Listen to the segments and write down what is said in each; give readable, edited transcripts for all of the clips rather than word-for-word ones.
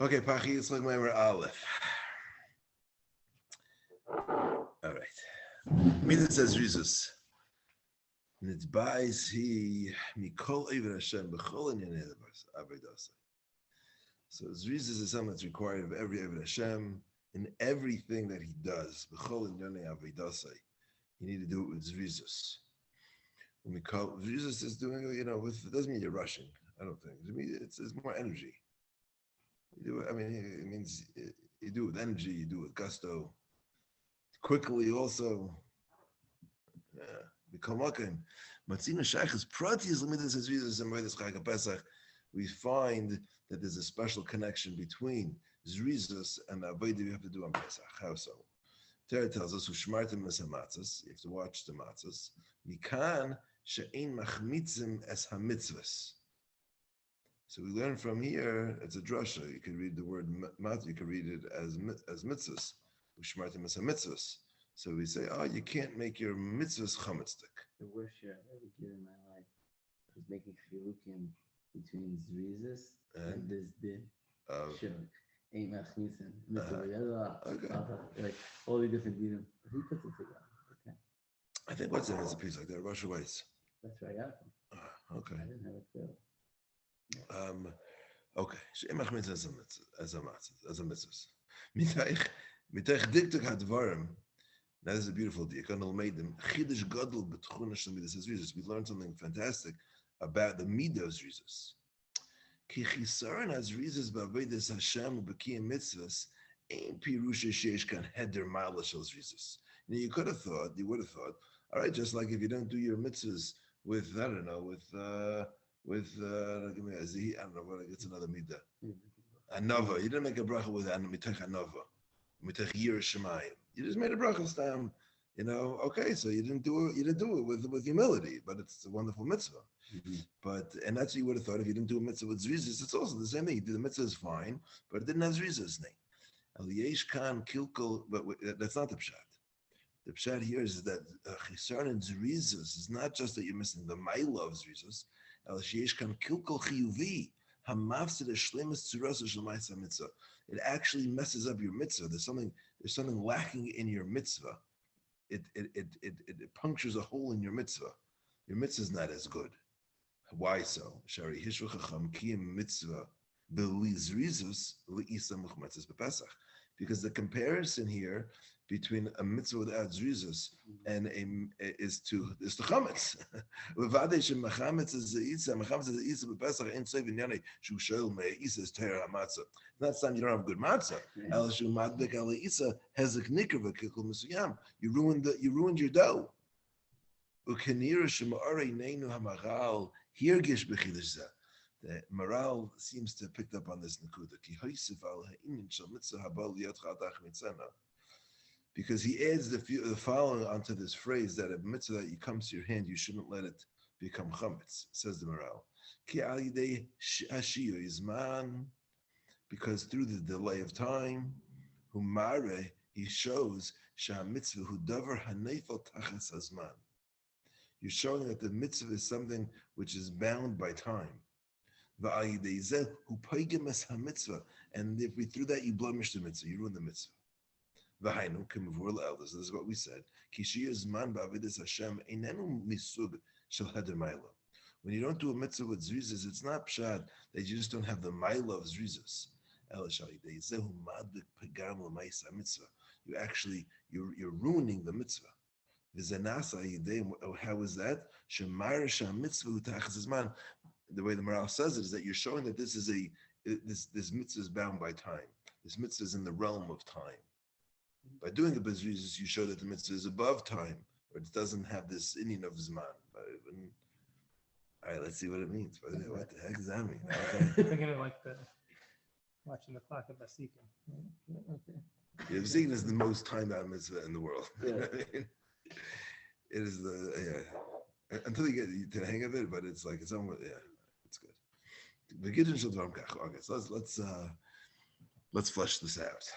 Okay, Pachi Yitzchak Mamar Aleph. All right. Mida says Jesus. Nitbais he mikol even Hashem b'chol inyanei avodas. So Zrizis is something that's required of every Eved Hashem in everything that he does. B'chol inyanei avodas. You need to do it with Zrizis. When we call Zrizis is doing it, with it doesn't mean you're rushing. I don't think. To me, it's more energy. You do it. I mean, it means you do it with energy. You do it with gusto. Quickly, also. We find that there's a special connection between Zrizus and the Avodah you have to do on Pesach. How so? Torah tells us, "Ushmartem es hamatzos." You have to watch the matzos. Mikan she'ein machmitzim es hamitzvos. So we learn from here. It's a drasha. You could read the word matzah. You could read it as mitzvos. Ushmartem es hamitzvos. So we say, you can't make your mitzvahs chametzdik. The worst year I've ever given in my life was making chilukim between Zrizis and this din. Ain't machnisin. Like all the different dinim. He puts it together. Okay. I think what's in a piece like that, Russia Weiss. That's right. Yeah. Okay. I didn't have it clear. Yeah. Okay. She'ein machmitzin as a mitzvah. Mitaych diktuk hadvarim. Now, this is a beautiful deal. We learned something fantastic about the midah of Zrizis. You would have thought, all right, just like if you don't do your mitzvahs with, I don't know, I don't know, it's another midah. Anova. You didn't make a bracha with mitach anova, mitach yir shemayim. You just made a bracha stam, okay, so you didn't do it with humility, but it's a wonderful mitzvah. Mm-hmm. And that's what you would have thought if you didn't do a mitzvah with zrizis. It's also the same thing. You did the mitzvah is fine, but it didn't have zrizis name. Aliyesh kan kilkul, but that's not the pshat. The pshat here is that chisarn and zrizis is not just that you're missing the ma'ila of zrizis. Aliyesh kan kilkul chiyuvi. It actually messes up your mitzvah. There's something lacking in your mitzvah. It punctures a hole in your mitzvah. Your mitzvah is not as good. Why so? Because the comparison here between a mitzvah without zrizus and is to chametz. That's time you don't have a good matzah. You ruined your dough. The Maral seems to have picked up on this nakuda. Because he adds the following onto this phrase that a mitzvah that comes to your hand, you shouldn't let it become chametz, says the Maral. Because through the delay of time, humare, he shows mitzvah hudavar hanefel tachas hazman. You're showing that the mitzvah is something which is bound by time. And if we through that you blemish the mitzvah, you ruin the mitzvah. This is what we said. When you don't do a mitzvah with zrizis, it's not pshad that you just don't have the ma'ila of zrizis. You're ruining the mitzvah. How is that? The way the Maral says it is that you're showing that this mitzvah is bound by time. This mitzvah is in the realm of time. By doing the bezrizis, you show that the mitzvah is above time, or it doesn't have this Indian of zman. All right, let's see what it means. What the heck does that mean? Okay. Thinking of like watching the clock at Basikin. Okay. Yeah, Basikin is the most time-bound mitzvah in the world. Yeah. It is until you get to the hang of it, but it's like it's almost it's good. Okay, so let's flesh this out.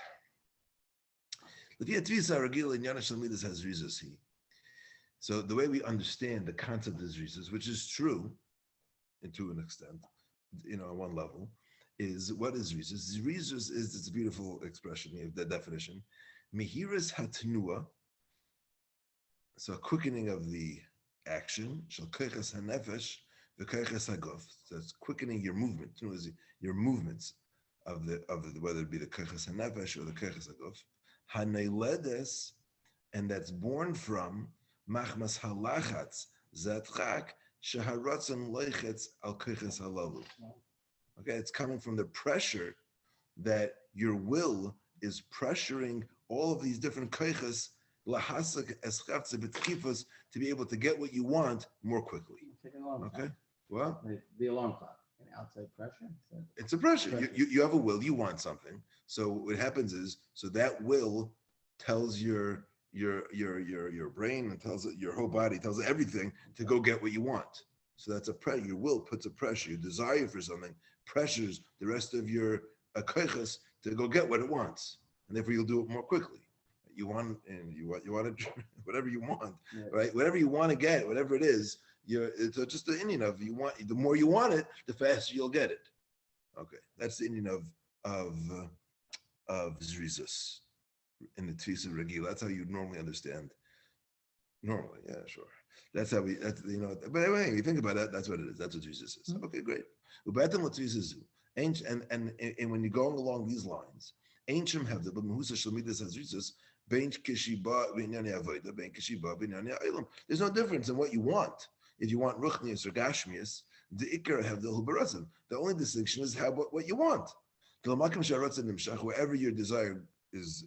So the way we understand the concept of zrizis, which is true, and to an extent, on one level, is what is rizus? Rizus is this beautiful expression, you have the definition. Mihiris hatnua, so a quickening of the action, shal koiches hanefesh, the koiches haguf. So it's quickening your movement, your movements of the whether it be the koiches hanefesh or the koiches haguf. Haneiledes, and that's born from machmas halachatz zatchak sheharatzon leichetz al koiches halalu. Okay, it's coming from the pressure that your will is pressuring all of these different koiches to be able to get what you want more quickly. Okay, well, like the alarm clock, an outside pressure. It's a pressure. You have a will. You want something. So what happens is, so that will tells your brain and tells your whole body, tells everything to go get what you want. So that's a pressure. Your will puts a pressure. Your desire for something pressures the rest of your koiches to go get what it wants, and therefore you'll do it more quickly. You want to whatever you want, right? Whatever you want to get, whatever it is, it's just the Indian of you want. The more you want it, the faster you'll get it. Okay, that's the Indian of Zrizus in the Tfisa Regila. That's how you normally understand. Normally, yeah, sure. That's how we. That's But anyway, you think about that. That's what it is. That's what Zrizus is. Okay, great. And when you're going along these lines, ancient have the Mahusa Shalmidas has Zrizus. There's no difference in what you want. If you want ruchnius or gashmius, the ikar have the hubarazim. The only distinction is what you want. Wherever your desire is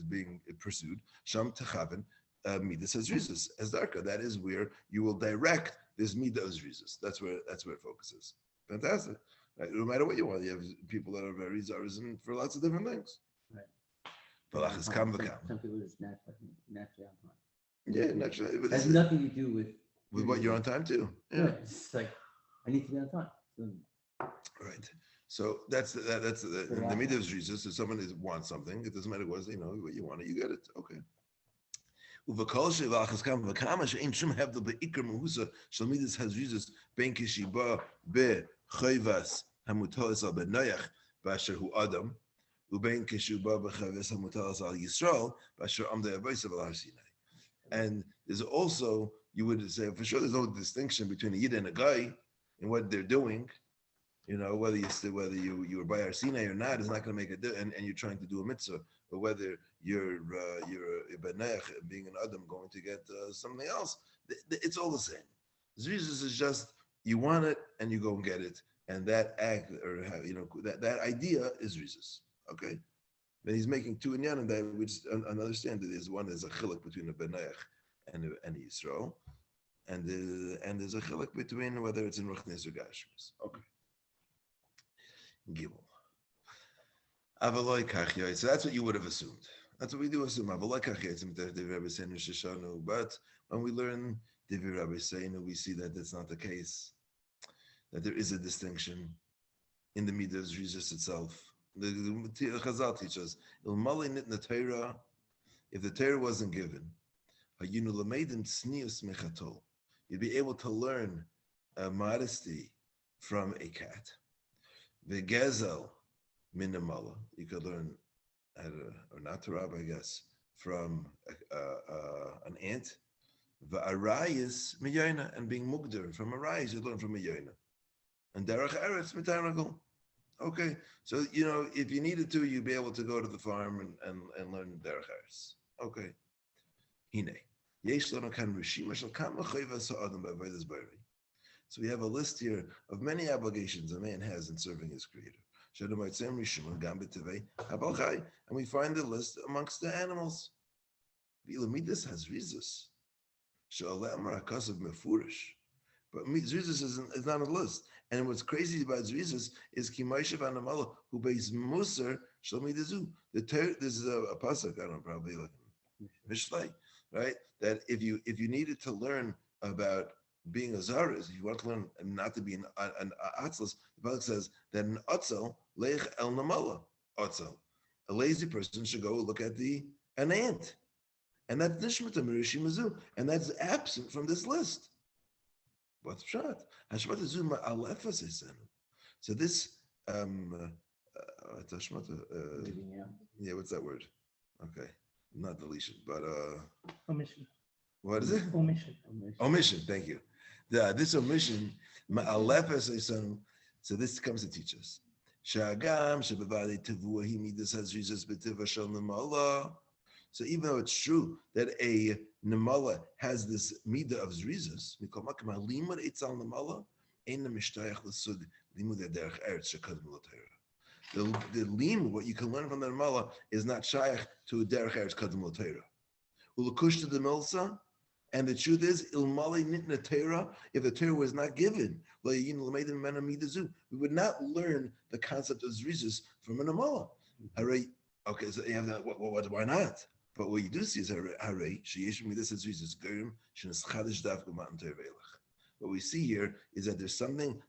being pursued, sham techaven midas hazrizus as darka. That is where you will direct this midas hazrizus. That's where it focuses. Fantastic. Right? No matter what you want, you have people that are very zarizim for lots of different things. Some people just naturally on time. Yeah, naturally. It has nothing to do with what you're on time too. Yeah. It's like I need to be on time. Right. So that's the midah of Jesus. If someone wants something, it doesn't matter what what you want, you get it. Okay. Have the beikar mahusa shalmidas has Jesus ben kishiba be chayvas hamutolis al benayach basher hu adam. And there's also, you would say for sure there's no distinction between a yid and a guy in what they're doing. Whether you were by Har Sinai or not is not going to make a difference, and you're trying to do a mitzvah, or whether you're a benayach being an adam going to get something else. It's all the same. Jesus is just you want it and you go and get it, and that act or that idea is Jesus. Okay, then he's making two inyanim that we just understand that there's one is a chiluk between a benayach and Yisrael, and there's a chiluk between whether it's in ruchnis or gashmis. Okay, gimel. Avaloi kach. So that's what you would have assumed. That's what we do assume. Avaloi kach. But when we learn Divrei Rabbi Seinu, we see that that's not the case. That there is a distinction in the midah of Jesus itself. The Chazal teaches, if the Torah wasn't given, you'd be able to learn modesty from a cat. The gezel minamala, you could learn, or not to rob, I guess, from an ant. The arayis miyayna, and being mugder from arayis, you learn from a yayna. And derech eretz mitaragal. Okay, so if you needed to, you'd be able to go to the farm and learn derech eretz. Okay, hine yesh lanu kan rishima shel kama chayvas ha'adam b'avodas bari. So we have a list here of many obligations a man has in serving his Creator. And we find the list amongst the animals. Midas has rizus. But Zrizus is not on the list. And what's crazy about Zrizus is Kimaishav Anamala, who pays Musar Shalmidazu. This is a pasuk, I don't know, probably like Mishlei, right? That if you needed to learn about being a Zaris, if you want to learn not to be an Atzlas, the pasuk says that an Atzel, Leich El Namala, Atzel. A lazy person should go look at an ant. And that's Nishmata Mirishimazu. And that's absent from this list. What's pshat? So this Giving out. Yeah, what's that word? Okay, not deletion, but Omission. what is it? Omission. Omission. Thank you. This omission, so this comes to teach us. So even though it's true that a nemala has this midah of zrizas, the lim, what you can learn from the nemala, is not shaykh to derech eretz kadmul l'Torah. Ulakushta the milsa. And the truth is, ilmali nitna Torah, if the Torah was not given, we would not learn the concept of zrizis from an amala. Okay, so you have that. Why not? But what you do see is what we see here is that there's something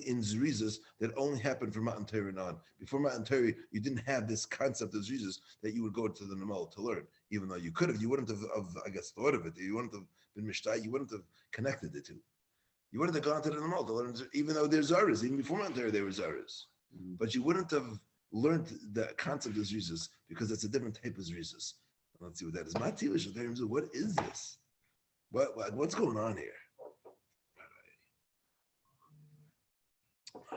in zrizis that only happened from Matan Torah on. Before Matan Torah, you didn't have this concept of zrizis that you would go to the Namal to learn. Even though you could have, you wouldn't have I guess, thought of it. You wouldn't have been mishtai. You wouldn't have connected the two. You wouldn't have gone to the Namal to learn, even though there's zaras. Even before Matan Torah, there were zaras. But you wouldn't have learned the concept of zrizis because it's a different type of zrizis. Let's see what that is. What is this? What's going on here?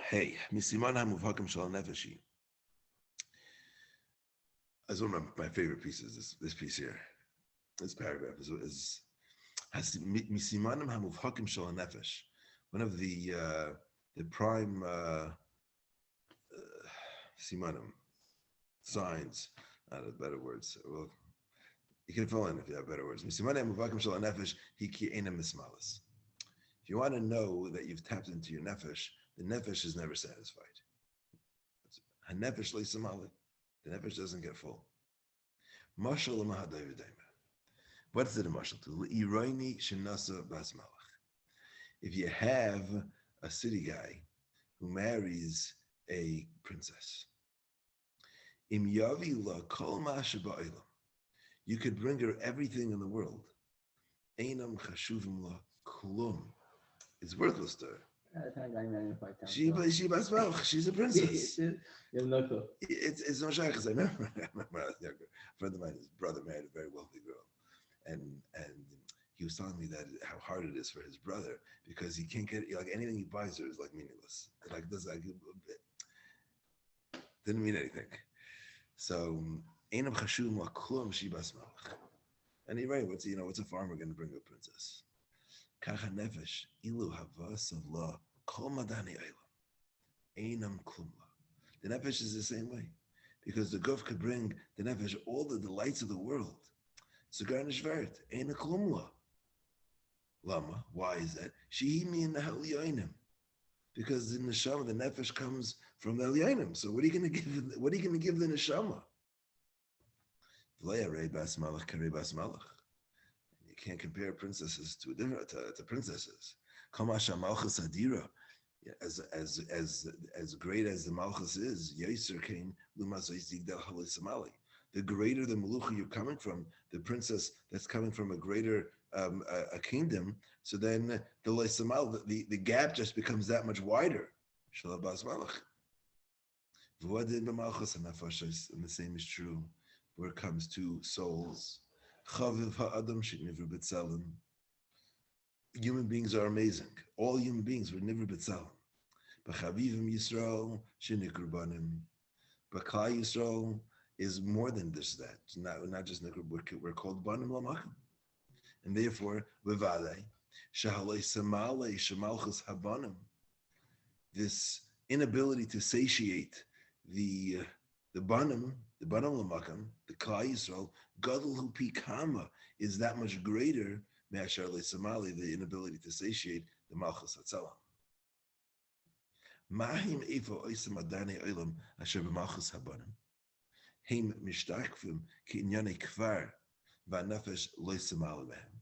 Hey, Misiman HaMuvhakim Shal Nefeshi. That's one of my favorite pieces. This piece here, this paragraph is Misimanim HaMuvhakim Shal Nefesh. One of the prime simanim signs. Better words. Well, you can fill in if you have better words. Misimanim HaMuvhakim Shal Nefesh Hiki Eina Mismalas. If you want to know that you've tapped into your nefesh, the nefesh is never satisfied. A nefesh leisamali. The nefesh doesn't get full. Mashal mahadayvidayma. What's it a mashal to? Le'iraini shenasa bas malach. If you have a city guy who marries a princess, im yavi la kol masha ba'ilam, you could bring her everything in the world. Einam chashuvim la klum. It's worthless to her. She's a princess. It's no shaykh. I remember a friend of mine, his brother married a very wealthy girl, and he was telling me that how hard it is for his brother because he can't get anything he buys her is meaningless. Didn't mean anything. So einam chashuvim la klum shibas malach. And he right, what's a farmer going to bring a princess? Kacha nefesh ilu havas Allah kol madani eilam einam klumla. The nefesh is the same way, because the guf could bring the nefesh all the delights of the world. Sugar nishvert eina klumla. Lama, why is that? Shehimi in the halyanim, because the neshama, the nefesh comes from the halyanim. So what are you going to give? What are you going to give the neshama? V'leya rei bas malach karei bas malach. You can't compare princesses to princesses. Kamasha malchus adira, as great as the malchus is, Yaiser came the greater the melucha you're coming from, the princess that's coming from a greater a kingdom. So then the gap just becomes that much wider. Shalabas malach. And the same is true where it comes to souls. Human beings are amazing. All human beings were nivra b'tzalim. B'chavivim Yisrael shenikru banim. But Klal Yisrael is more than this. That not just nikru. We're called banim lamakim, and therefore v'valei shahalei samalei shemalchus habanim. This inability to satiate the banim lamakim, the Klal Yisrael, gadol hu pi kama, is that much greater. The inability to satiate the malchus hatzalam. Mahim efo oisem adani olam asher b'malchus habanim. Heim mishtakfim ki inyane kvar v'anafesh lo yisamal behem.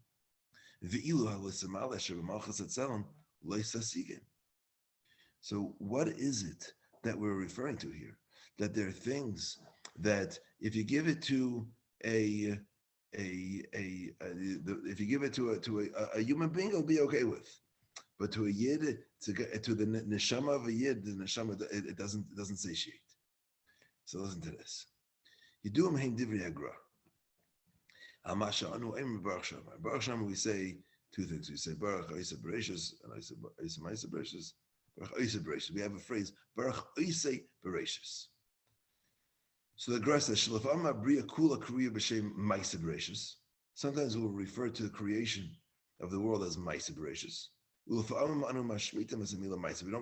V'ilu ha-lo-yisamal asher b'malchus hatzalam lo yisasigim. So what is it that we're referring to here? That there are things that if you give it to if you give it to a human being, it'll be okay with. But to a yid, to the neshama of a yid, the neshama it doesn't satiate. So listen to this. Yiduam hein divri agra. Amasha anu em baruch shama. Baruch shama we say two things. We say baruch oiseh bereshis and oiseh ma'aseh bereshis. Baruch oiseh bereshis. We have a phrase baruch oiseh bereshis. So the Gra says shlafam abriya kula kriya b'shem ma'aseh bereshis. Sometimes we'll refer to the creation of the world as ma'aseh bereshis. We don't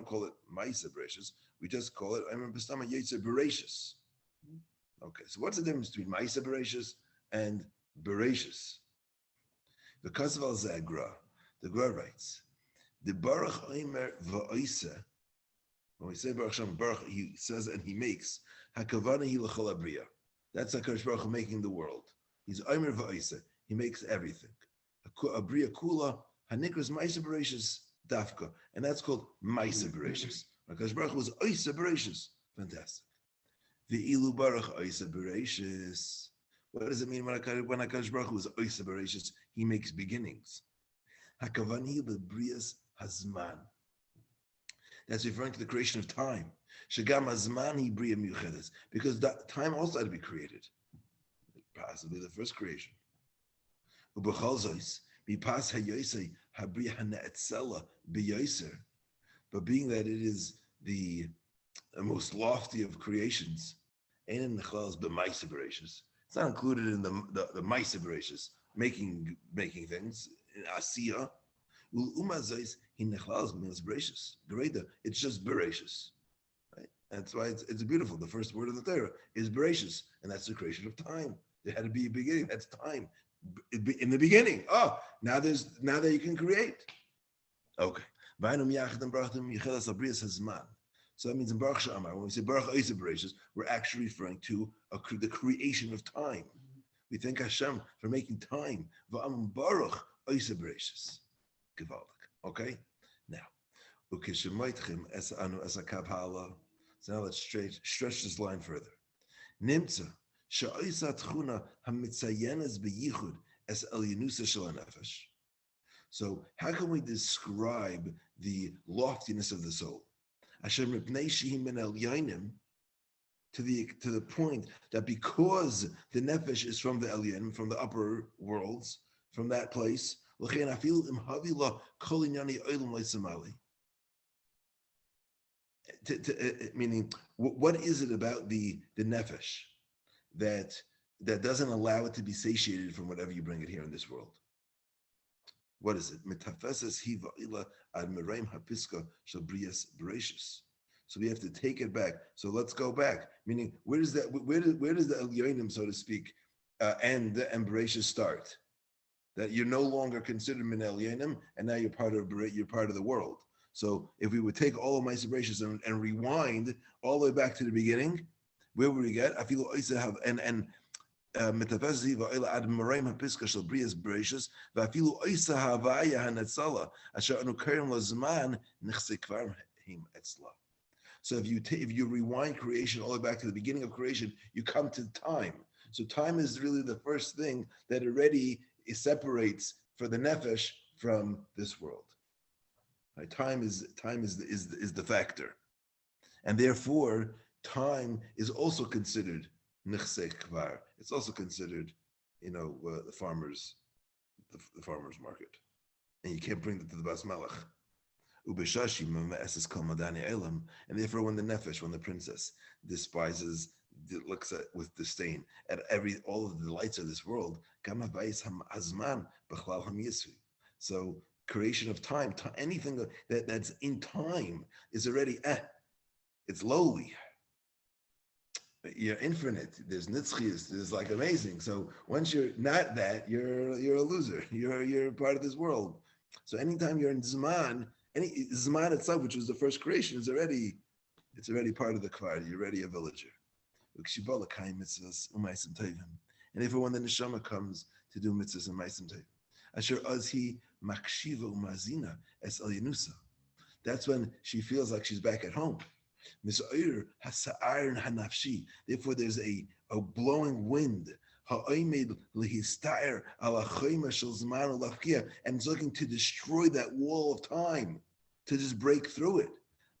call it ma'aseh bereshis. We just call it yetzer bereshis. Okay, so what's the difference between ma'aseh bereshis and bereshis? Because of al-Zagra, the Gra writes, the Baruch Omer va'oiseh, when we say Baruch Shem, Baruch, he says and he makes, hakavana hi l'chol abriya. That's HaKadosh Baruch Hu making the world. He's Omer va'oiseh, he makes everything. Abriya kula, hanikras ma'aseh bereshis dafka, and that's called ma'aseh bereshis. HaKadosh Baruch Hu was oiseh bereshis. Fantastic. The ilu baruch oiseh bereshis. What does it mean when HaKadosh Baruch Hu is oiseh bereshis? He makes beginnings. Hakavani lebrias hazman. That's referring to the creation of time. Shagam hazman hi bria miuchedes, because that time also had to be created. Possibly the first creation. Ubechol zois bipas hayoisei habria haneetzela biyoser. But being that it is the most lofty of creations, ein nechlal b'ma'aseh bereshis. It's not included in the ma'aseh bereshis, making things in asiyah. It's just bereshis, right? That's why it's beautiful. The first word of the Torah is bereshis, and that's the creation of time. There had to be a beginning. That's time in the beginning. Oh, now that you can create. Okay. So that means in Baruch Shamar, when we say Baruch Oiseh Bereshis, we're actually referring to the creation of time. We thank Hashem for making time. V'am Baruch Oiseh Bereshis. Givaldik. Okay? Now, ukeshemoitchem es anu es akav hala. So now let's stretch this line further. Nimtza she'oisa tchuna hamitzayenes beyichud es elyenusa shel hanefesh. So how can we describe the loftiness of the soul? To the point that because the nefesh is from the elyonim, from the upper worlds, from that place, meaning, what is it about the nefesh that doesn't allow it to be satiated from whatever you bring it here in this world? What is it? So we have to take it back. So let's go back. Meaning, where does the Elyonim, so to speak, end and Bereshis start? That you're no longer considered min Elyonim, and now you're part of the world. So if we would take all of my Bereshis and rewind all the way back to the beginning, where would we get? I feel and metafeses va'ila ad moraim hapiska shel brias bereshis va'afilu oisa havaya hanetzala asher anu karim lazman nechse kvar him etzla. So if you rewind creation all the way back to the beginning of creation, you come to time. So time is really the first thing that already separates for the nefesh from this world. Right? Time is the factor, and therefore time is also considered nichse kvar. It's also considered, the farmer's market, and you can't bring it to the bas malach. And therefore, when the princess despises, looks at with disdain at all of the delights of this world, so creation of time, anything that's in time is already it's lowly. You're infinite. There's nitzchias. There's like amazing. So once you're not that, you're a loser. You're part of this world. So anytime you're in Zman, any Zman itself, which was the first creation, it's already part of the kvar. You're already a villager. And therefore, when the neshama comes to do mitzvahs and ma'asim tovim, asher azhi makshiva umazina es elyenusa, that's when she feels like she's back at home. Therefore, there's a blowing wind, and it's looking to destroy that wall of time. to just break through it.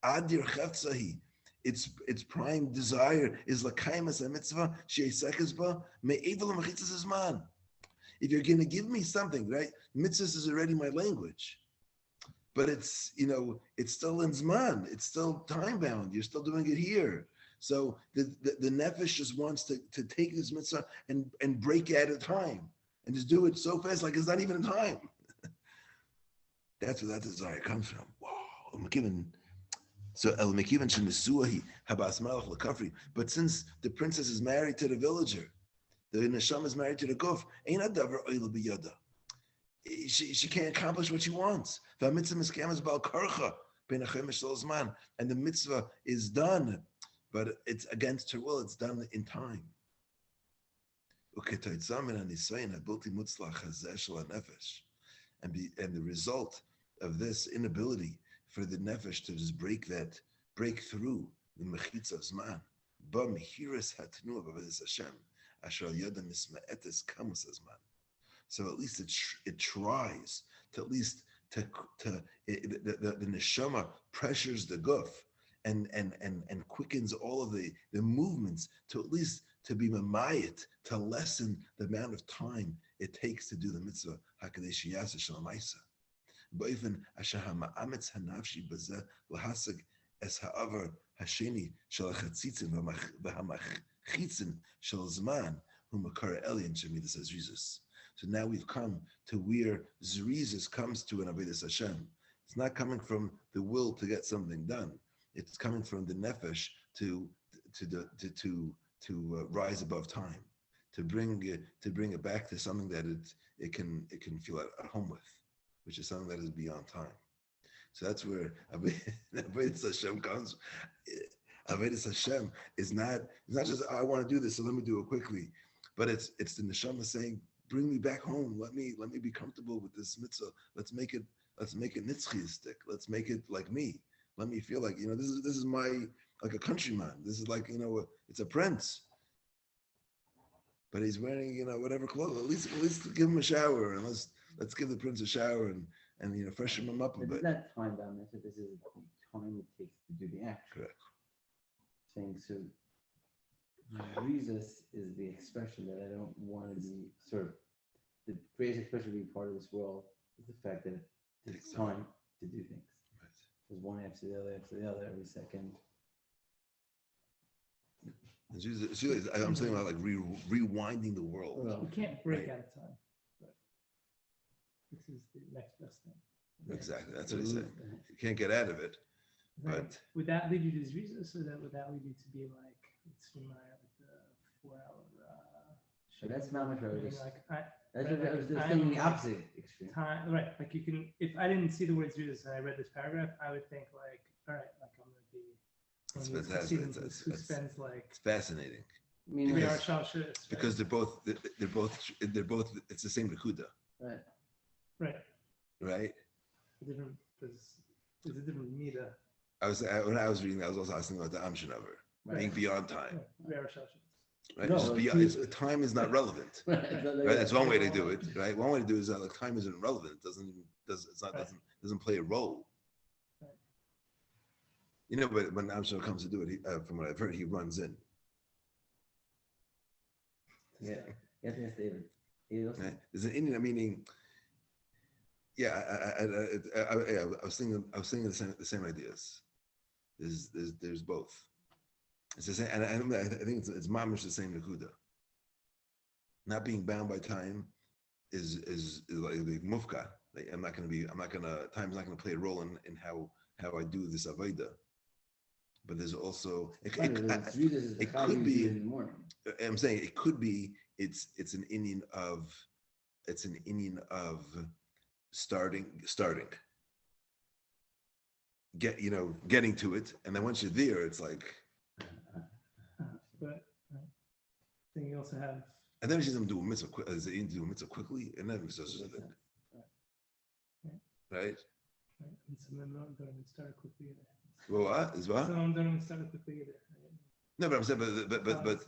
Adir chefzahi. Its prime desire is lakaimas a mitzvah she'esekes ba me'evel mechitzas zman. If you're going to give me something, right? Mitzvahs is already my language, but it's still in zman. It's still time bound. You're still doing it here. So the nefesh just wants to take this mitzvah and break out of time and just do it so fast, like it's not even in time. That's where that desire comes from. Wow, I'm given. So El Mekivan Shenisuahi Habas Malach Lakafri. But since the princess is married to the villager, the neshama is married to the guf, ain't a davar oil biyada. She can't accomplish what she wants. And the mitzvah is done, but it's against her will. It's done in time. And the result of this inability for the nefesh to just break through the mechitza of zman, ba mehiras hatnu b'avedas Hashem, asher al yada misma'etes kamus zman. So at least it tries to at least the neshama pressures the guf and quickens all of the movements to at least to be mamayit, to lessen the amount of time it takes to do the mitzvah hakadesh yasa shalamaisa. Ba'ifin asher hama'ametz hanafshi bazeh lahasig es ha'avar hasheni shel hachatzitzin v'hamachitzin shel zman hu makara elyon shemidas azrizus. So now we've come to where zrizus comes to an avodas Hashem. It's not coming from the will to get something done. It's coming from the nefesh to rise above time, to bring it back to something that it can feel at home with, which is something that is beyond time. So that's where avodas Hashem comes. Avodas Hashem is not just I want to do this, so let me do it quickly, but it's the neshama saying, bring me back home. Let me be comfortable with this mitzvah. Let's make it nitzchiistic. Let's make it like me. Let me feel like, this is my, like a countryman. This is like, it's a prince. But he's wearing, whatever clothes. At least give him a shower, and let's give the prince a shower and freshen him up a bit. It's not time bound. This is the time it takes to do the action. Correct. Saying so. Jesus is the expression that I don't want to be the greatest expression to be part of this world is the fact that it takes time to do things. Right. There's one after the other every second. And Jesus, I'm saying about like rewinding the world. You can't break out of time, but this is the next best thing. Exactly, that's what he's saying. You can't get out of it. But would that lead you to Jesus, or would that lead you to be like, it's my 4-hour So that's not much of it. I'm thinking the opposite extreme. Time, right? Like you can, if I didn't see the words Jesus and I read this paragraph, I would think like, all right, like I'm going to be. it's fantastic. It's fascinating. I mean, because they're both. It's the same nakuda. Right. Right. There's a different meter. When I was reading, I was also asking about the Amshinover, being beyond time. Right? No, time is not relevant. Right? That's one way to do it. Right? One way to do it is that time isn't relevant. It doesn't play a role. Right. But when Amshinover comes to do it, from what I've heard, he runs in. Yeah. Yes, David. Right? There's an Indian meaning. Yeah, I was thinking the same ideas. There's both. It's the same, and I think it's mamish the same nakuda. Not being bound by time is like mufka. Like time's not gonna play a role in how I do this avoda. But there's also it could be. I'm saying it could be. It's an Indian of starting. Getting to it, and then once you're there, it's like. But then you also have. And then she's going to do a mitzvah. Do a mitzvah quickly, and then mitzvah. Right. And some of them don't even start quickly either. Well, what is what? Some of them don't even start quickly either. Right? No, but I'm saying, but.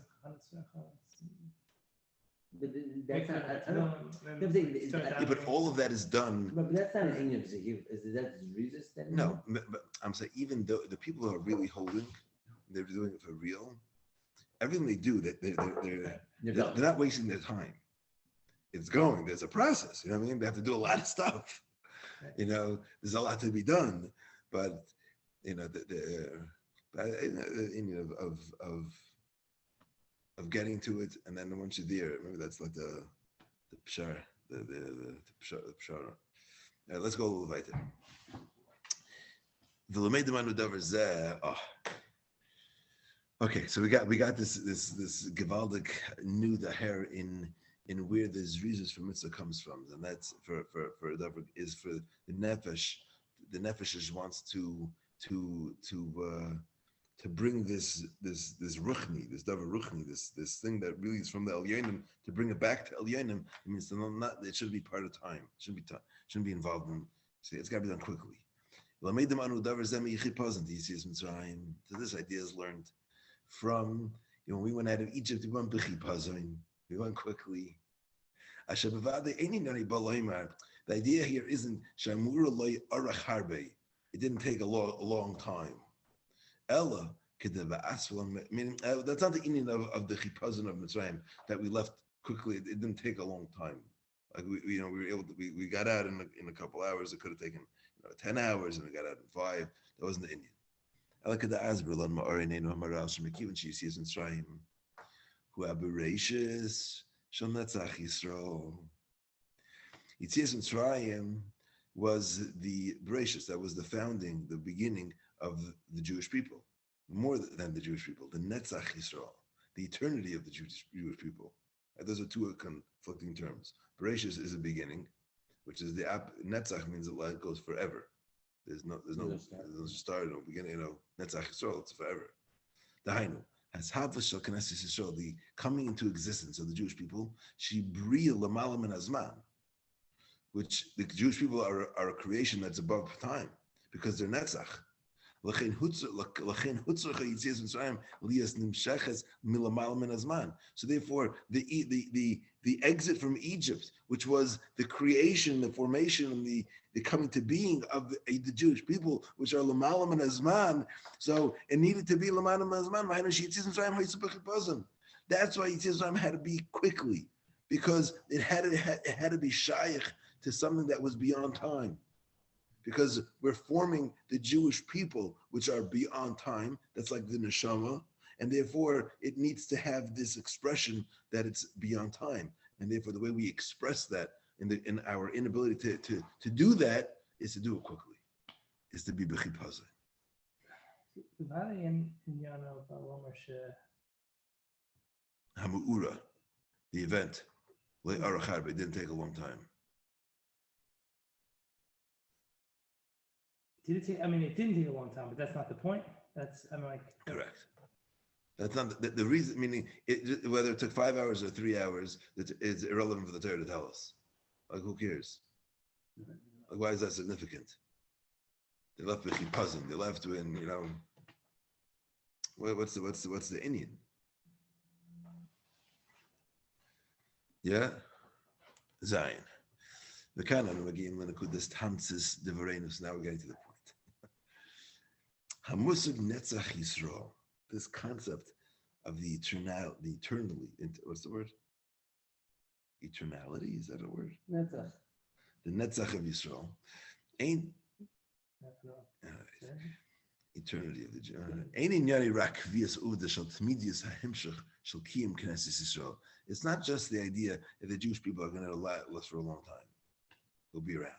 that's not. I don't. and I'm then saying, start Yeah, but davening. all of that is done. But that's not an Indian Zahir. Is that resistant? No, but I'm saying even though the people who are really holding, they're doing it for real. Everything they do, they're not wasting their time. It's going. There's a process. You know what I mean? They have to do a lot of stuff. You know, there's a lot to be done, but you know, of getting to it, and then once you're there, maybe that's like the pshar, the pshara. Let's go a little weiter. Okay, so we got this gewaldig new daher in where the zrizas for mitzvah comes from, and that's for is for the nefesh. The nefesh wants to bring this ruchni, this davar ruchni, this thing that really is from the elyonim, to bring it back to elyonim. It means it should be part of time. It shouldn't be involved in. See, it's got to be done quickly. So this idea is learned from, when we went out of Egypt, we went b'chipazon. We went quickly. The idea here isn't shamura loy arach harbe. It didn't take a long time. Ella meaning that's not the Indian of the chipazon of Mitzrayim that we left quickly. It didn't take a long time. Like we were able to, we got out in a couple hours. It could have taken 10 hours, and we got out in 5. That wasn't the Indian. Ella kada azbril on ma'arinenu hamaral shemekivin she'yis Mitzrayim hu abereshis shel netzach Yisrael. Yitzias Mitzrayim was the Bereshis, that was the founding, the beginning of the Jewish people, more than the Jewish people, the Netzach Yisrael, the eternity of the Jewish people. And those are two conflicting terms. Bereshis is a beginning, which is the Netzach means it goes forever. There's no start, no beginning. Netzach Yisrael, it's forever. Dahainu has Havas Shel Knesset Yisrael, the coming into existence of the Jewish people. She bria l'mala min hazman, which the Jewish people are a creation that's above time because they're Netzach. So therefore, the exit from Egypt, which was the creation, the formation, and the coming to being of the Jewish people, which are L'malam and Azman, so it needed to be L'malam and Azman. That's why Yitzhak had to be quickly, because it had to be shaykh to something that was beyond time. Because we're forming the Jewish people, which are beyond time. That's like the neshama, and therefore it needs to have this expression that it's beyond time. And therefore, the way we express that in our inability to do that is to do it quickly, is to be b'chipazah. Hamu'ura, the event, it didn't take a long time. It didn't take a long time, but that's not the point. Correct. That's not the reason. Meaning, whether it took 5 hours or 3 hours, it's irrelevant for the Torah to tell us. Like, who cares? Like, why is that significant? They left with chipazon. They left when what's the Indian? Yeah, Zion. The canon again when this tanzes devarenus. Now we're getting to the point. Hamusig netzach Yisrael. This concept of the eternally. What's the word? Eternality, is that a word? Netzach. The netzach of Yisrael. Ain't eternity of the Jew. It's not just the idea that the Jewish people are going to last for a long time. They'll be around.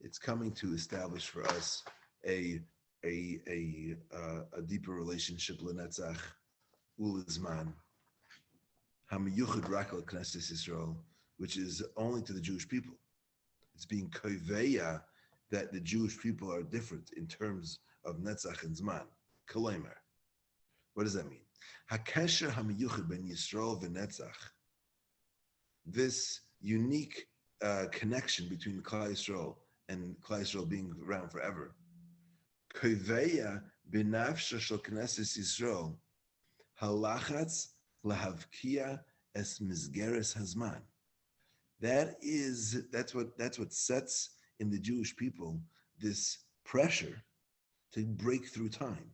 It's coming to establish for us a deeper relationship l'netzach ulizman hamiyuchad rak l'knesset Yisrael, which is only to the Jewish people. It's being koveya that the Jewish people are different in terms of netzach and zman. Kolomer. What does that mean? Hakesher hamiyuchad ben Yisrael v'netzach. This unique connection between Klal Yisrael and Klal Yisrael being around forever. Koveya b'nafsha shel knesset Yisrael halachatz lahavkia es mizgeres hazman. That's what sets in the Jewish people this pressure to break through time,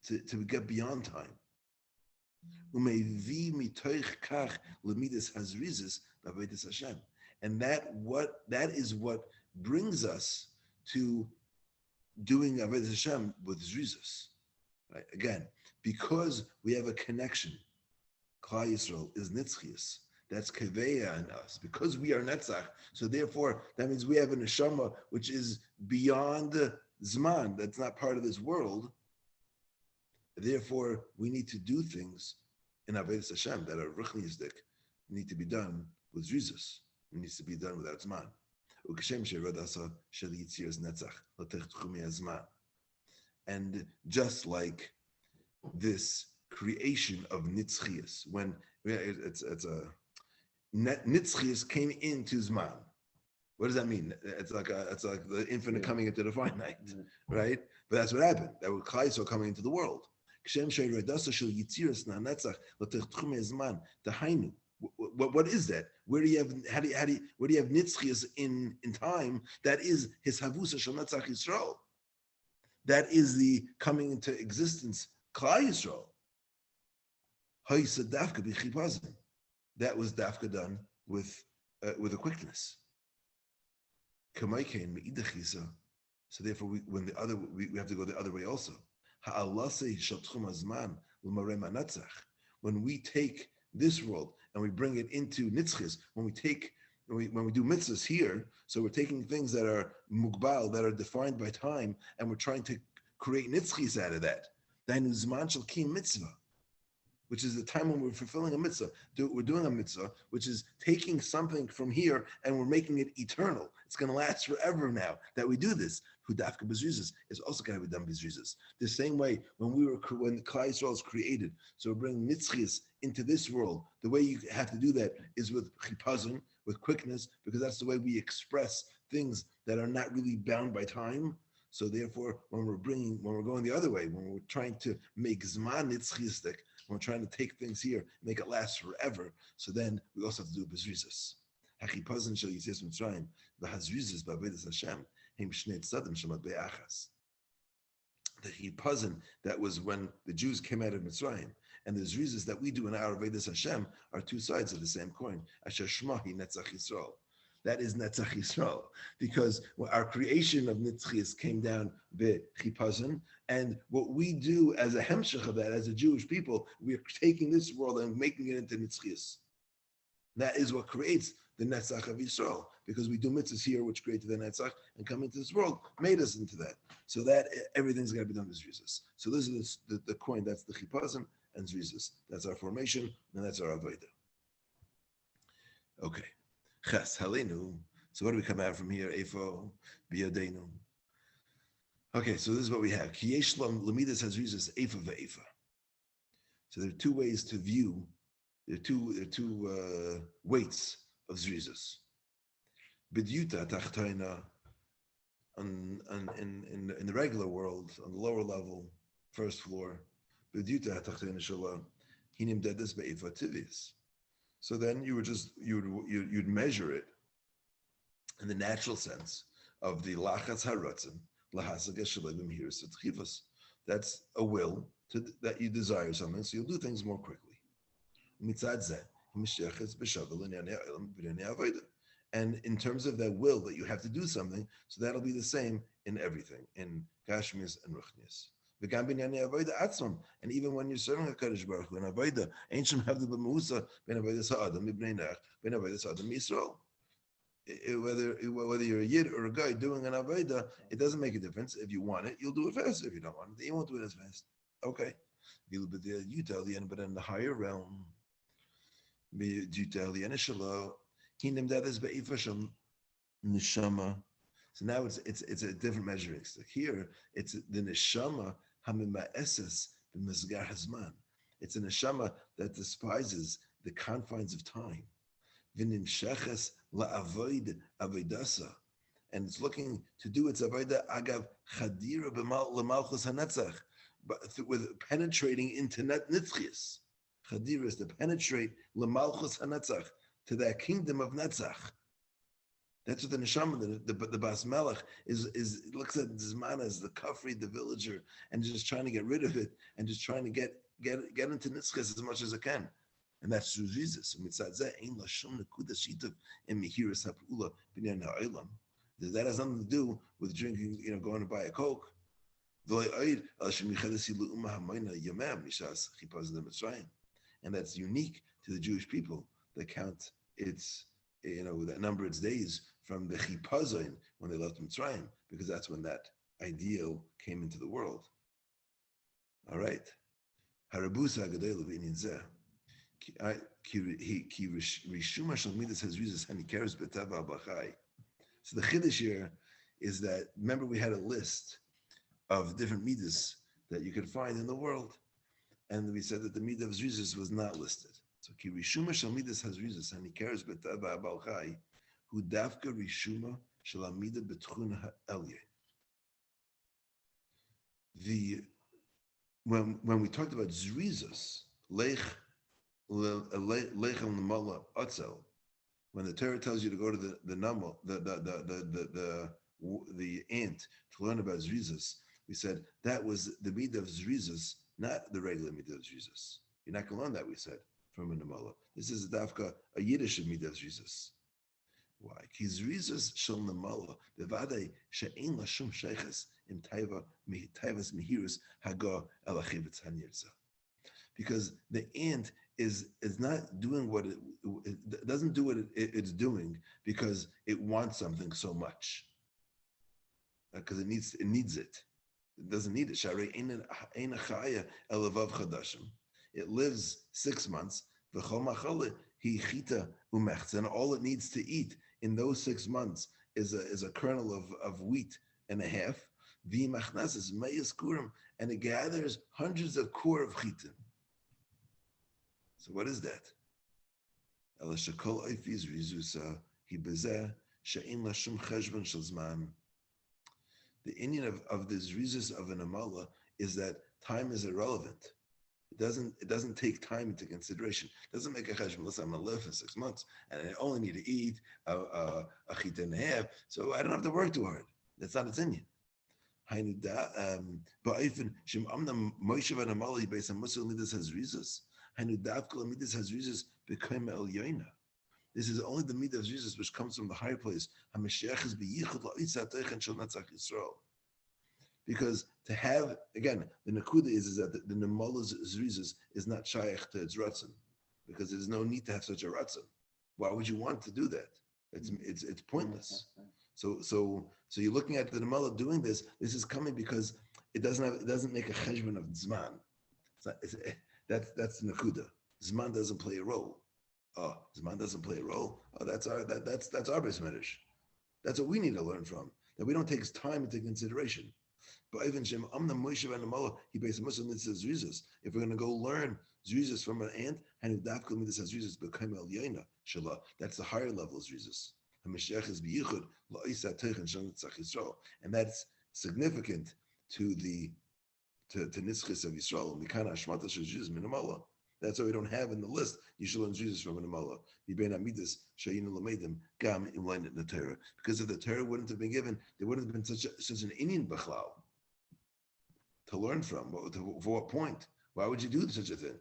to get beyond time. And that is what brings us to doing Avodas Hashem with Zrizos. Right? Again, because we have a connection, Klal Yisrael is Nitzchias. That's Keveya in us. Because we are Netzach, so therefore that means we have a neshama which is beyond Zman, that's not part of this world. Therefore, we need to do things in Avodas Hashem that are ruchniistic, need to be done with Zrizos. It needs to be done without Zman. And just like this creation of Nitzchias, when it's a Nitzchias came into Zman. What does that mean? It's like the infinite coming into the finite, right? But that's what happened. That was Klal Yisrael coming into the world. What is that? Where do you have Nitzchias in time? That is his Havusa Shel Netzach Yisrael. That is the coming into existence, Klal Yisrael. That was dafka done with a quickness. So therefore, we have to go the other way also. When we take this world and we bring it into nitzchis, when we do mitzvahs here, so we're taking things that are mugbal, that are defined by time, and we're trying to create nitzchis out of that. Dainu zman shel kiyum mitzvah, which is the time when we're fulfilling a mitzvah. We're doing a mitzvah, which is taking something from here and we're making it eternal. It's going to last forever now that we do this. Hudafka b'zrizos is also going to be done b'zrizos. The same way when Klal Yisrael is created, so we're bringing nitzchis into this world. The way you have to do that is with chipazon, with quickness, because that's the way we express things that are not really bound by time. So therefore, when we're going the other way, when we're trying to make zman nitzchistic, when we're trying to take things here, make it last forever, so then we also have to do bezrizos. Hachipazon shel Yitzias Mitzrayim, v'hazrizos b'avodas Hashem, hem shnei tzadim shemat be'achas. The chipazon that was when the Jews came out of Mitzrayim, and the zrizos that we do in our Avodas Hashem are two sides of the same coin. Asher shmahi netzach Yisrael. That is Netzach Yisrael, because our creation of Nitzchias came down b'chipazon, and what we do as a hemshech of that, as a Jewish people, we are taking this world and making it into Nitzchias. That is what creates the Netzach of Yisrael, because we do mitzvahs here, which created the Netzach, and come into this world, made us into that. So that everything's got to be done with Zrizos. So this is the coin, that's the chipazon and Zrizos. That's our formation, and that's our Avodah. Okay. Ches halenu. So what do we come out from here? Efo biyadenu. Okay, so this is what we have. Ki yesh lemidas hazrizos efa ve'efa. So there are two ways to view. There are two weights of zrizos. Bidyuta tachtaina in the regular world, on the lower level, first floor. Bidyuta tachtaina shala hinim dedes be'efa tivius. So then you'd measure it in the natural sense of the lachatz haratzim lahasaga shalevim hiris tzchivas. That's a will that you desire something, so you'll do things more quickly. And in terms of that will that you have to do something, so that'll be the same in everything, in gashmis and ruchnis. And even when you're serving a Kadosh Baruch Hu in Avodah, ancient have the b'musa ben Avodah Sa'adam ibnei Nach ben Avodah Sa'adam Yisrael. Whether you're a yid or a guy doing an Avodah, it doesn't make a difference. If you want it, you'll do it fast. If you don't want it, you won't do it as fast. Okay. You tell the end, but in the higher realm, you tell the end kingdom that is be'ifasham neshama. So now it's a different measuring stick. Here, it's the neshama hamima'eses b'mizgar hazman. It's a neshama that despises the confines of time. V'nimsheches la'avoid avodasa, and it's looking to do its avodah agav chadira l'malchus hanetzach, but with penetrating into nitzchias. chadiras, to penetrate lemalchus hanetzach, to that kingdom of netzach. That's what the neshama, the bas melech, is looks at Zman as the kafri, the villager, and just trying to get rid of it, and just trying to get into nitzchas as much as it can. And that's through Jesus. That has nothing to do with drinking, going to buy a Coke. And that's unique to the Jewish people that count its, that number its days from the chipazon when they left Mitzrayim, because that's when that ideal came into the world. All right. Harabusa gadol v'inyan zeh. So the chiddush here is that, remember, we had a list of different midas that you could find in the world, and we said that the midah of zrizis was not listed. So ki rishuma shel midas hazrizis hanikeres betava abal chai hu dafka rishuma shel amida betchun ha'elyon. When we talked about zrizis, lech al nemala otzel, when the Torah tells you to go to the namal, the ant, to learn about zrizis, we said that was the midah of zrizis, not the regular midah of zrizis. You're not going to learn that, we said, from a namala. This is dafka a Yiddish midah of zrizis. Why? Ki zrizis shel namala bevadei she'ein la shum sheiches im taivas mihirus haga elachivitz hanirza. Because the ant is not doing what it doesn't do what it's doing because it wants something so much. Because it needs it. It doesn't need it. It lives 6 months. And all it needs to eat in those 6 months is a kernel of wheat and a half. And it gathers hundreds of kur of chitim. So what is that? The Indian of this rizus of an amala is that time is irrelevant. It doesn't take time into consideration. It doesn't make a cheshbon. Listen, I'm going to live for 6 months, and I only need to eat a chita and a half, so I don't have to work too hard. That's not its Indian. This is only the midah of Jesus which comes from the higher place. Because to have, again, the nakuda is that the nemala's zrizis is not shaykh to its ratzon, because there's no need to have such a ratzon. Why would you want to do that? It's pointless. So you're looking at the nemala doing this. This is coming because it doesn't make a cheshbon of zman. That's the nakuda. Zman doesn't play a role. Oh, Zman doesn't play a role. Oh, that's our base medish. That's what we need to learn from. That we don't take time into consideration. But even Shem, the Moshe and Amala, he based Muslim mitzvahs zrizas. If we're going to go learn zrizas from an ant, and dafkal mitzvahs zrizas become el yaina shala. That's the higher level of zrizas. HaMashiach is biyichud la'isa teichen shem tzach Yisrael, and that's significant to nitzchis of Yisrael. Mikana hashmata shel zrizas min Amala. That's what we don't have in the list. You should learn Jesus from an Amala. Because if the Torah wouldn't have been given, there wouldn't have been such an Indian Bachlal to learn from. For what point? Why would you do such a thing?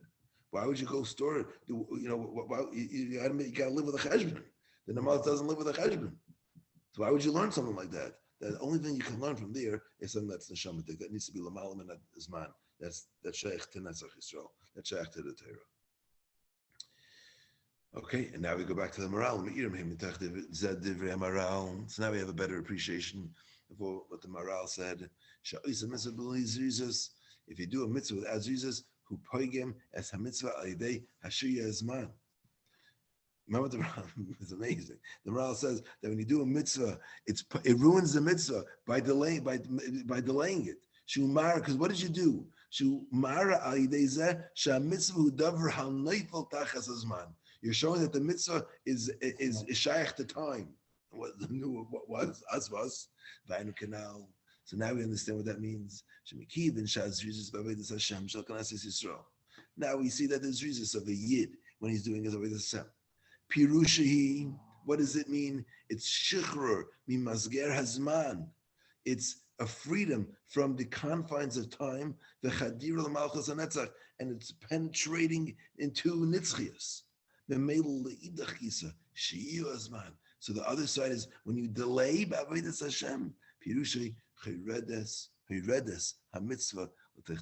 Why would you go store it? You got to live with a cheshbon. The Namal doesn't live with a cheshbon. So why would you learn something like that? The only thing you can learn from there is something that's neshamatik. That needs to be l'malam and zman. That's shaykh to Netzach Yisrael. That's shaykh to the Torah. Okay, and now we go back to the morale. So now we have a better appreciation of what the morale said. If you do a mitzvah without Jesus, who poigem as hamitzvah alidei hashiya zman. Remember the morale? It's amazing. The morale says that when you do a mitzvah, it ruins the mitzvah by delaying it. Shumar, because what did you do? Shumara alidei shah mitzvah hu davar hal neifel tachas azman. You're showing that the mitzvah is shaykh to time. What was asvas v'aynu kanal. So now we understand what that means. Now Now we see that there's reasons of a yid when he's doing his avodas Hashem. Pirushahi, what does it mean? It's chevra mimasger hazman. It's a freedom from the confines of time, the chadir l'malchus hanetzach, and it's penetrating into nitzchias. So the other side is when you delay b'avodas Hashem, pirushay chayredes hamitzvah. You're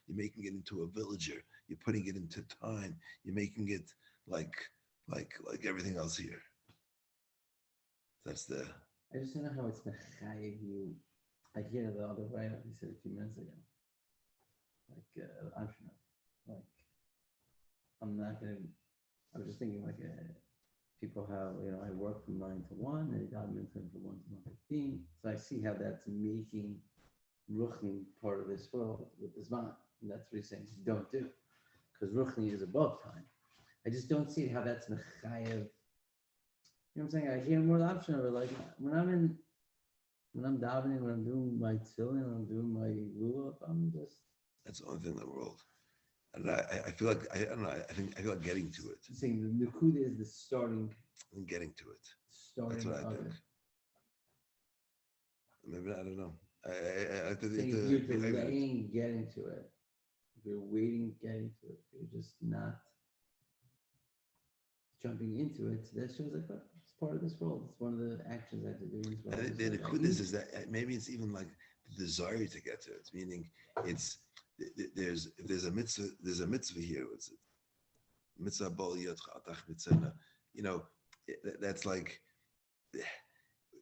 making it into a villager. You're putting it into time. You're making it like everything else here. That's the. I just don't know how it's mechayev you. I hear the other way, like you said a few minutes ago. Like I'm not gonna. I was just thinking people have, I work from 9 to 1, and they got into from 1 to 1:15. So I see how that's making Ruchni part of this world with this man. And that's what he's saying, don't do. Because Ruchni is above time. I just don't see how that's mechayev. You know what I'm saying? I hear more the option of it. Like when I'm davening, when I'm doing my tefillin, when I'm doing my lulav, I'm just. That's the only thing in the world. And I feel like, I don't know, I feel like getting to it. I'm saying the nukuda is the starting. And getting to it. Starting. That's what I think. Maybe, I don't know. If you're delaying getting to it, if you're waiting getting to it, if you're just not jumping into it, that shows like it's part of this world. It's one of the actions I have to do in this world. The nikud is that maybe it's even like the desire to get to it, meaning it's there's a mitzvah here. It's mitzvah bol yotchatach mitzvah. That's like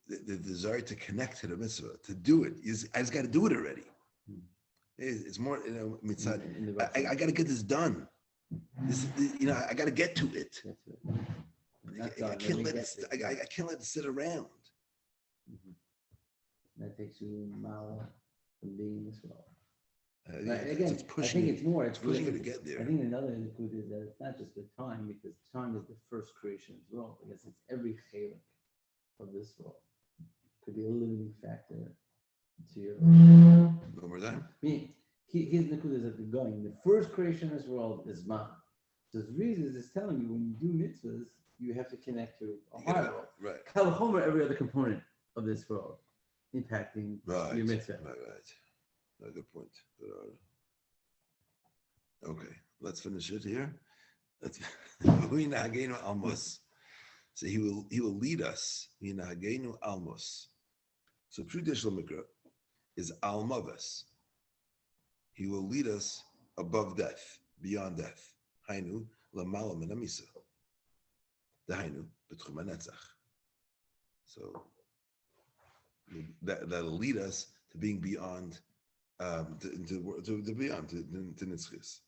the desire to connect to the mitzvah, to do it. I just got to do it already. It's more, mitzvah. I got to get this done. I got to get to it. I can't let it sit around. That takes you a mile from being in this world. Again, it's pushing. I think it's more. It's pushing you to get there. I think another indicator is that it's not just the time, because time is the first creation as well. I guess it's every chelik of this world. Could be a limiting factor to your. One more time. His nekuda is at the going. The first creation of this world is man. So the reason is telling you when you do mitzvahs, you have to connect to a higher world. Right. Kalachomer, every other component of this world impacting your mitzvah. Right. A good point. Okay, let's finish it here. So he will lead us. Almos. So traditional mikra is almavas. He will lead us above death, beyond death. Hainu lamala minamisa. The hainu betchum hanetzach. So that'll lead us to being beyond. To beyond to nitzchis.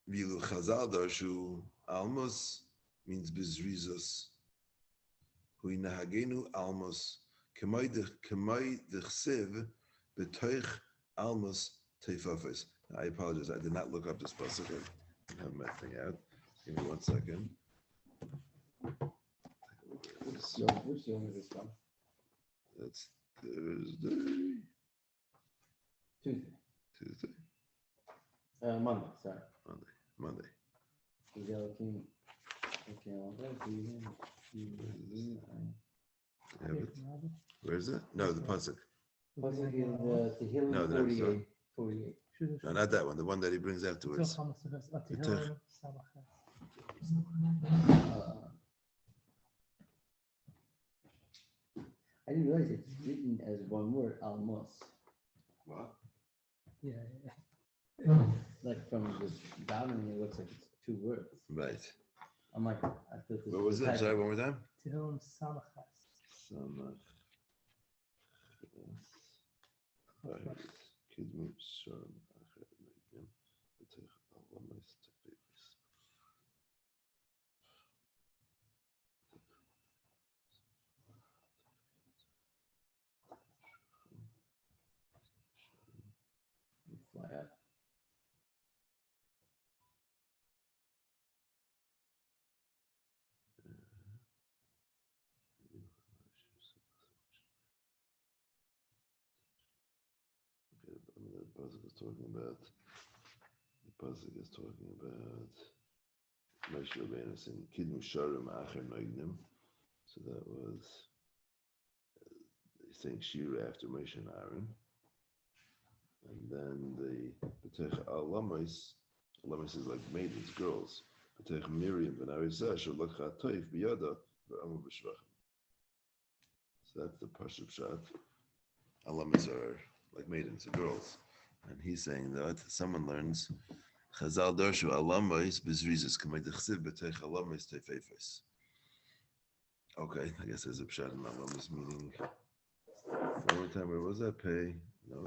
Vilu Chazal darshu almos means bizrizos. Hui nahagenu almos kemay dechsev betoich almos teifafes. I apologize. I did not look up this pasuk. I have my thing out. Give me 1 second. Which yom is this from? That's Thursday. Tuesday. Monday. Sorry. Monday. Where is it? No, the pasuk. Pasuk is Tehillim No, 48. No, not that one. The one that he brings afterwards. I didn't realize it's written as one word, almos. What? Yeah. Like from this davening, it looks like it's 2 words. Right. I'm like, I thought this. What was it? Sorry, one more time. Tehillim samachas. Fly out. Okay, the pasuk is talking about Pasuk is talking about Moshe Rabbeinu saying Kidmu Sharim Acher Noignim. So that was saying Shira after Moshe and Aaron. And then the Petech Alamis is like maidens, girls. Petech Miriam ben Arizah Shalakha Toif Biyada V'Amu B'Shvachim. So that's the Pashut Pshat. Alamis are like maidens, the girls. And he's saying that someone learns Chazal Darshu Alamis Bizrizis Kamei Dechsiv Betech Alamis Tefefes. Okay, I guess there's a pshat in Alamis meaning. One more time, where was that? Pay? No,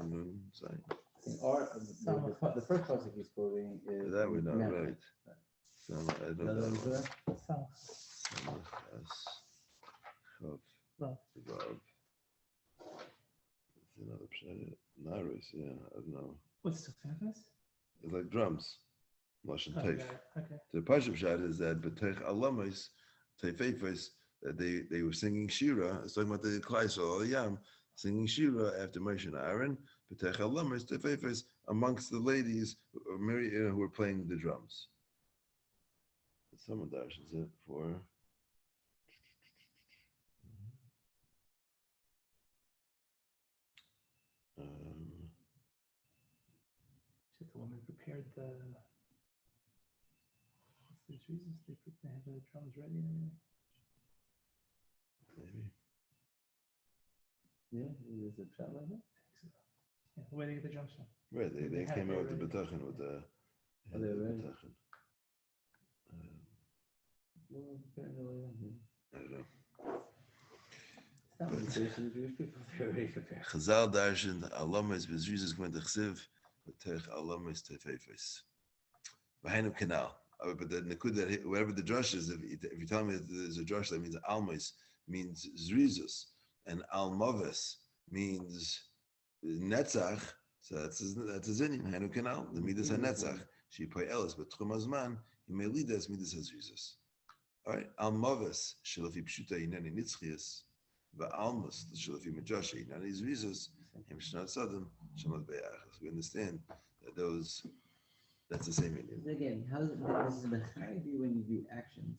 sorry. The first pasuk he's quoting is That we're not Mamar. right. So I don't The other know. one's there? Love. It's another pshat. Naris, yeah, I don't know. What's the famous? It's like drums. Lashon Oh, Teif. got it. Okay. The Pashup Pshat is that Betech Alamis Teifefes, that they were singing Shira. It's talking about the Klaisel Yam singing Shira after Moshe and Aaron. Betech Alamis Teifefes amongst the ladies who were playing the drums. Someone dashes it for. So the woman prepared the. What's the reasons they have the drums ready and everything? Maybe. Yeah, is it shot like that? Yeah, where they get the drums from? Right, they had came it out with the ready. Betachin with the. Oh, they were ready? Betachin. Well, apparently, I don't know. it's not limitation of Jewish people. They're already prepared. Chazal darshan alamis bezrizis k'men dechsiv betech alamis tefefes. V'hainu canal. But the nekuda, wherever the drush is, if you tell me that there's a drush that means almis means zrizus and almavis means netzach, so that's a zinim. Hainu canal. The midas hanetzach. She pay elis, but tchumazman he may lead us midas hazrizus. All right, almavis shelafi pshuta inani nitzchias. Almas, the Shalafi Majashi, not his reasons, him Shnat Sadim, Shamat Be'achas. We understand that that's the same Indian. Again, how does this is when you do actions?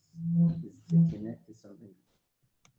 Is to connect to something